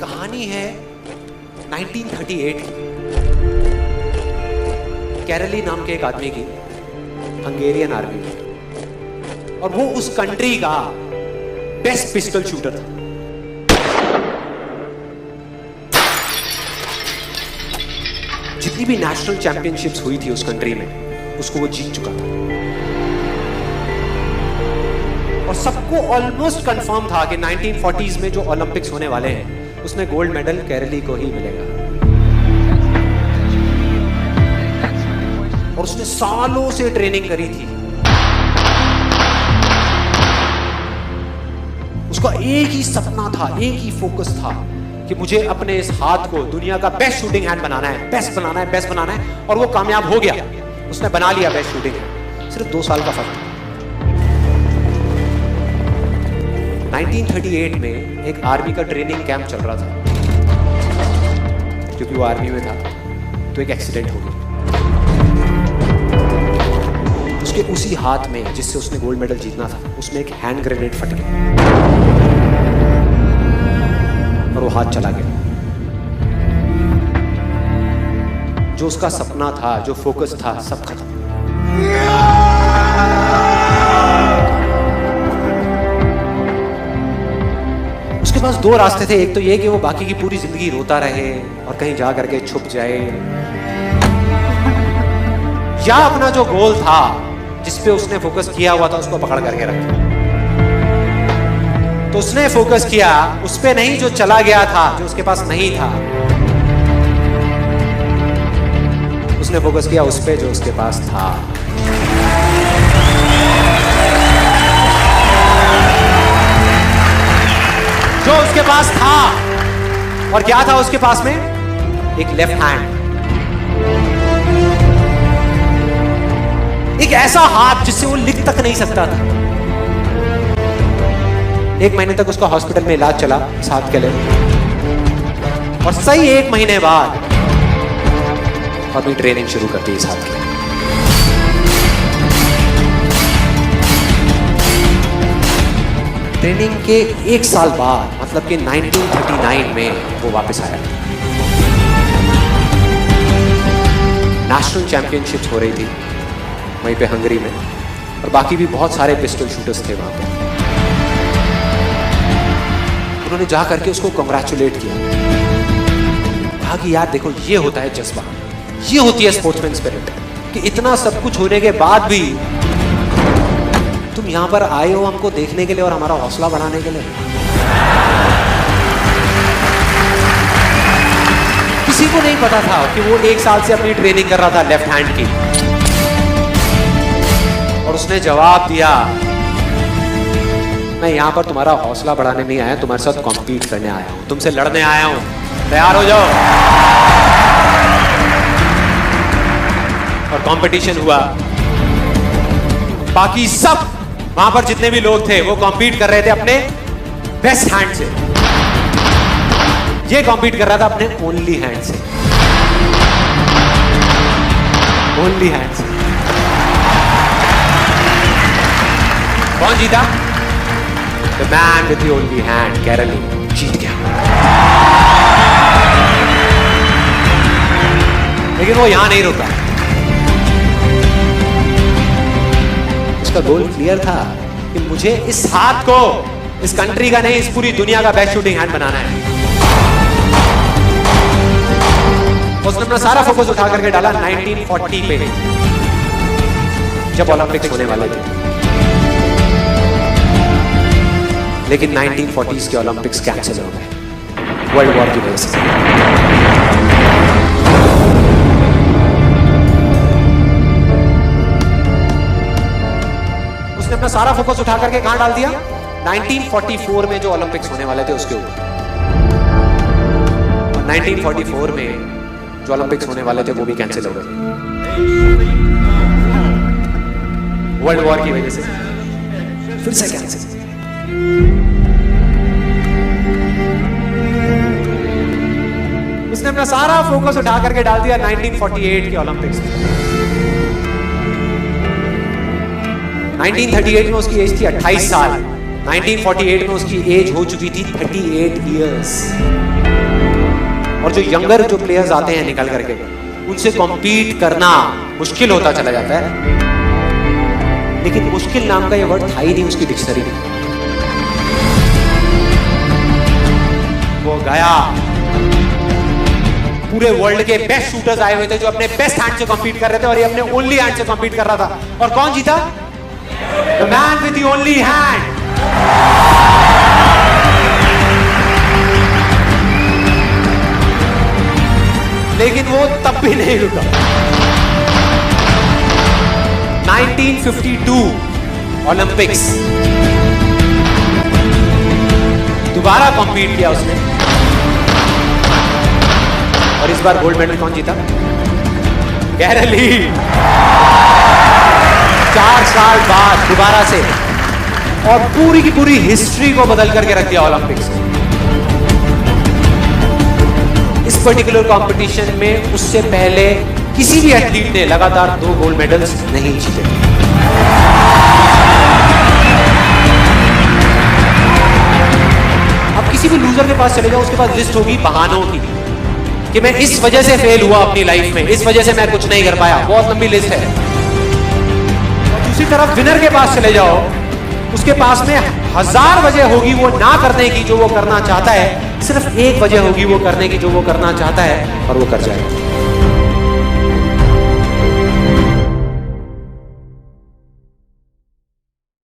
कहानी है 1938 की। कैरली नाम के एक आदमी की, हंगेरियन आर्मी में, और वो उस कंट्री का बेस्ट पिस्टल शूटर था। जितनी भी नेशनल चैंपियनशिप्स हुई थी उस कंट्री में, उसको वो जीत चुका था। और सबको ऑलमोस्ट कंफर्म था कि 1940s में जो ओलंपिक्स होने वाले हैं उसमें गोल्ड मेडल कैरली को ही मिलेगा। और उसने सालों से ट्रेनिंग करी थी। उसका एक ही सपना था, एक ही फोकस था कि मुझे अपने इस हाथ को दुनिया का बेस्ट शूटिंग हैंड बनाना है, बेस्ट बनाना है, बेस्ट बनाना है। और वो कामयाब हो गया, उसने बना लिया बेस्ट शूटिंग हैंड। सिर्फ 2 साल का फर्क। 1938 में एक आर्मी का ट्रेनिंग कैंप चल रहा था। क्योंकि वो आर्मी में था तो एक एक्सीडेंट हो गया। उसके उसी हाथ में जिससे उसने गोल्ड मेडल जीतना था, उसमें एक हैंड ग्रेनेड फट गया और वो हाथ चला गया। जो उसका सपना था, जो फोकस था, सब खत्म। उसके पास 2 रास्ते थे। एक तो ये कि वो बाकी की पूरी जिंदगी रोता रहे और कहीं जा करके छुप जाए, या अपना जो गोल था जिस पे उसने फोकस किया हुआ था उसको पकड़ करके रखे। तो उसने फोकस किया उस पे नहीं जो चला गया था, जो उसके पास नहीं था। उसने फोकस किया उस पे जो उसके पास था। जो उसके पास था। और क्या था उसके पास में? एक लेफ्ट हैंड, एक ऐसा हाथ जिससे वो लिख तक नहीं सकता था। 1 महीने तक उसका हॉस्पिटल में इलाज चला इस हाथ के लिए, और सही 1 महीने बाद अपनी ट्रेनिंग शुरू कर दी इस हाथ की। ट्रेनिंग के 1 साल बाद, मतलब कि 1939 में वो वापस आया। नेशनल चैंपियनशिप्स हो रही थी वहीं पे हंगरी में, और बाकी भी बहुत सारे पिस्टल शूटर्स थे वहां पे। उन्होंने जा करके उसको कंग्रेचुलेट किया। कहा कि यार देखो, ये होता है जज्बा, ये होती है स्पोर्ट्समैन स्पिरिट, कि इतना सब कुछ होने के बाद भी तुम यहां पर आए हो हमको देखने के लिए और हमारा हौसला बढ़ाने के लिए। किसी को नहीं पता था कि वो 1 साल से अपनी ट्रेनिंग कर रहा था लेफ्ट हैंड की। और उसने जवाब दिया, मैं यहां पर तुम्हारा हौसला बढ़ाने नहीं आया, तुम्हारे साथ कॉम्पीट करने आया हूं, तुमसे लड़ने आया हूं, तैयार हो जाओ। और कंपटीशन हुआ। बाकी सब वहां पर जितने भी लोग थे वो कॉम्पीट कर रहे थे अपने बेस्ट हैंड से। ये कॉम्पीट कर रहा था अपने ओनली हैंड से, ओनली हैंड से। कौन जीता? The man with the only hand, Kairali जीत गया। लेकिन वो यहां नहीं रुका। उसका गोल क्लियर था कि मुझे इस हाथ को इस कंट्री का नहीं, इस पूरी दुनिया का बेस्ट शूटिंग हैंड बनाना है। उसने अपना सारा फोकस उठा करके डाला 1940 पे, जब ओलंपिक्स होने वाले थे। लेकिन 1940s के ओलंपिक्स कैंसिल हो गए वर्ल्ड वॉर की वजह से। उसने अपना सारा फोकस उठा करके कहां डाल दिया? 1944 में जो ओलंपिक्स होने वाले थे उसके ऊपर। और 1944 में जो ओलंपिक्स होने वाले थे वो भी कैंसिल हो गए वर्ल्ड वॉर की वजह से। फिर से कैंसिल। उसने अपना सारा फोकस उठा करके डाल दिया 1948 के ओलंपिक्स में। 1938 में उसकी एज थी 28 साल, 1948 में उसकी एज हो चुकी थी 38 इयर्स। और जो यंगर जो प्लेयर्स आते हैं निकल करके, उनसे कॉम्पीट करना मुश्किल होता चला जाता है। लेकिन मुश्किल नाम का ये वर्ड था ही नहीं उसकी डिक्शनरी में। वो गया, पूरे वर्ल्ड के बेस्ट शूटर्स आए हुए थे जो अपने बेस्ट हैंड से कॉम्पीट कर रहे थे, और ये अपने ओनली हैंड से कॉम्पीट कर रहा था। और कौन जीता? The man with the only hand. लेकिन वो तब भी नहीं रुका। 1952 ओलंपिक्स, दोबारा कॉम्पीट किया उसने, और इस बार गोल्ड मेडल कौन जीता? गैरल ली। 4 साल बाद दोबारा से, और पूरी की पूरी हिस्ट्री को बदल करके रख दिया ओलंपिक्स ने। इस पर्टिकुलर कंपटीशन में उससे पहले किसी भी एथलीट ने लगातार 2 गोल्ड मेडल्स नहीं जीते। अब किसी भी लूजर के पास चले जाओ, उसके पास लिस्ट होगी बहानों की कि मैं इस वजह से फेल हुआ अपनी लाइफ में, इस वजह से मैं कुछ नहीं कर पाया। बहुत लंबी लिस्ट है। और दूसरी तरफ विनर के पास चले जाओ, उसके पास में 1000 वजह होगी वो ना करने की जो वो करना चाहता है, सिर्फ एक वजह होगी वो करने की जो वो करना चाहता है, और वो कर जाएगा।